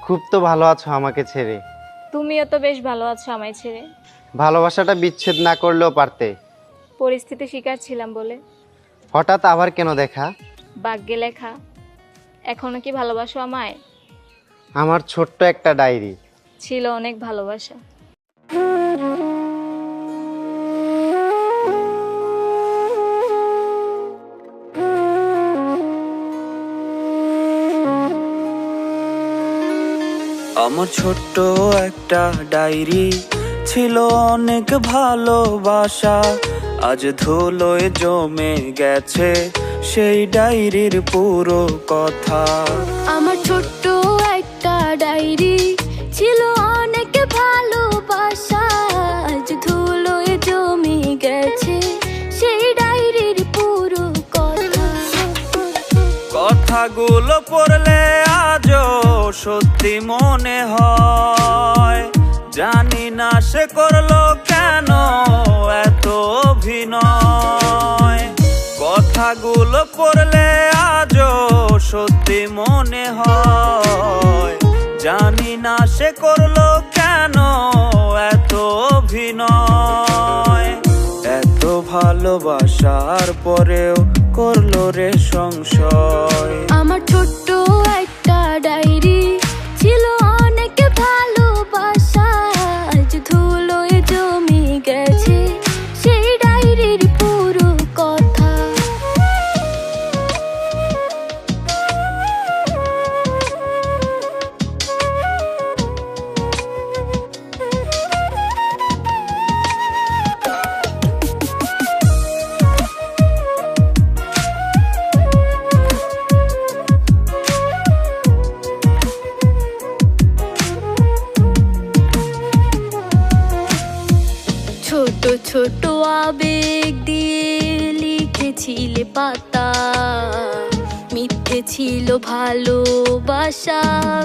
খুব তো ভালো আছো আমাকে ছেড়ে। তুমিও তো বেশ ভালো আছো আমায় ছেড়ে। ভালোবাসাটা বিচ্ছেদ না করলেও পারতে। পরিস্থিতি শিকার ছিলাম বলে। হঠাৎ আবার কেন দেখা? ভাগ্যে লেখা। এখনো কি ভালোবাসো আমায়? আমার ছোট্ট একটা ডায়েরি। ছিল অনেক ভালোবাসা। আমার ছোট্ট একটা ডায়েরি, ছিল অনেক ভালোবাসা। আজ ধুলোয় জমে গেছে সেই ডায়েরির পুরো কথা। আমার ছোট্ট একটা ডায়েরি, ছিল অনেক ভালোবাসা। আজ ধুলোয় জমে গেছে সেই ডায়েরির পুরো কথা। কথাগুলো পড়লে আজও সত্যি মনে হয়। জানি না সে করলো কেন এত অভিনয়। কথাগুলো পড়লে আজও সত্যি মনে হয়। জানি না সে করলো কেন এত অভিনয়। এত ভালোবাসার পরেও করলো রে সংশয়। আমার ছোট্ট একটা ডায়েরি, ছিল অনেক ভালোবাসা। আজ ধুলোয় জমে গেছে সেই ডায়েরির পুরো কথা। ছোট ছোট আবেগ দিয়ে লিখেছিলে পাতা। মিথ্যে ছিল ভালোবাসা,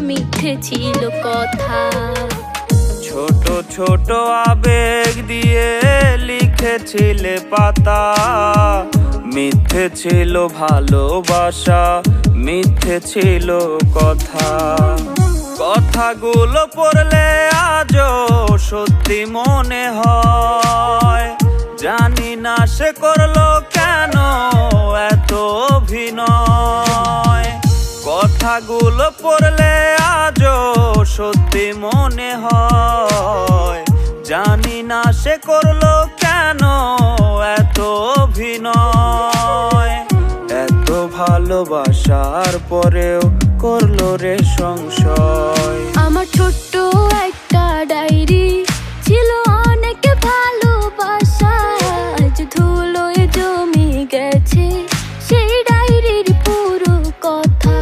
মিথ্যে ছিল কথা। ছোট ছোট আবেগ দিয়ে লিখেছিলে পাতা। মিথ্যে ছিল ভালোবাসা, মিথ্যে ছিল কথা। কথাগুলো পড়লে আজও সত্যি মনে হয়। জানি না সে করলো কেন এত অভিনয়। কথাগুলো পড়লে আজও সত্যি মনে হয়। জানি না সে করলো কেন এত অভিনয়। এত ভালোবাসার পরেও করলো রে সংশয়। আমার ছোট্ট একটা ডায়েরি, ছিল অনেক ভালোবাসা। আজ ধুলোয় জমে গেছে সেই ডায়েরির পুরো কথা।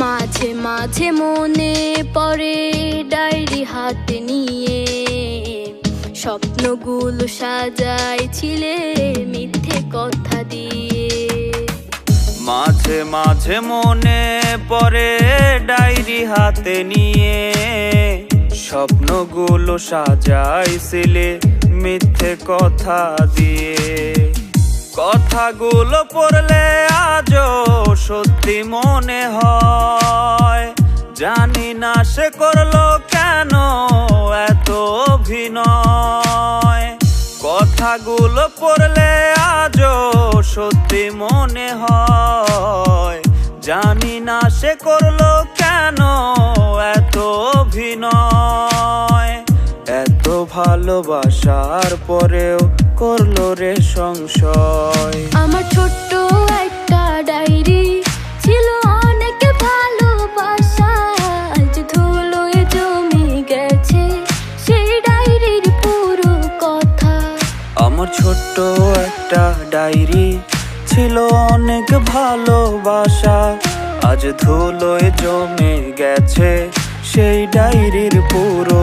মাঝে মাঝে মনে পড়ে ডায়েরি হাতে নিয়ে। স্বপ্নগুলো সাজাইছিলে মিথ্যে কথা দিয়ে। মাঝে মাঝে মনে পড়ে ডায়েরি হাতে নিয়ে। স্বপ্নগুলো সাজাইছিলে মিথ্যে কথা দিয়ে। কথাগুলো পড়লে আজও সত্যি মনে হয়। জানি না সে করলো কেন এত অভিনয়। কথাগুলো পড়লে আজও সত্যি মনে হয়। জানি না সে করলো কেন এত অভিনয়। এত ভালোবাসার পরেও করলো রে সংশয়। আমার ছোট্ট একটা ডায়েরি, ছিল অনেক ভালোবাসা। আজ ধুলোয় জমে গেছে সেই ডায়েরির পুরো কথা। আমার ছোট্ট একটা ডায়েরি, ছিল অনেক ভালোবাসা। আজ ধুলোয় জমে গেছে সেই ডায়েরির পুরো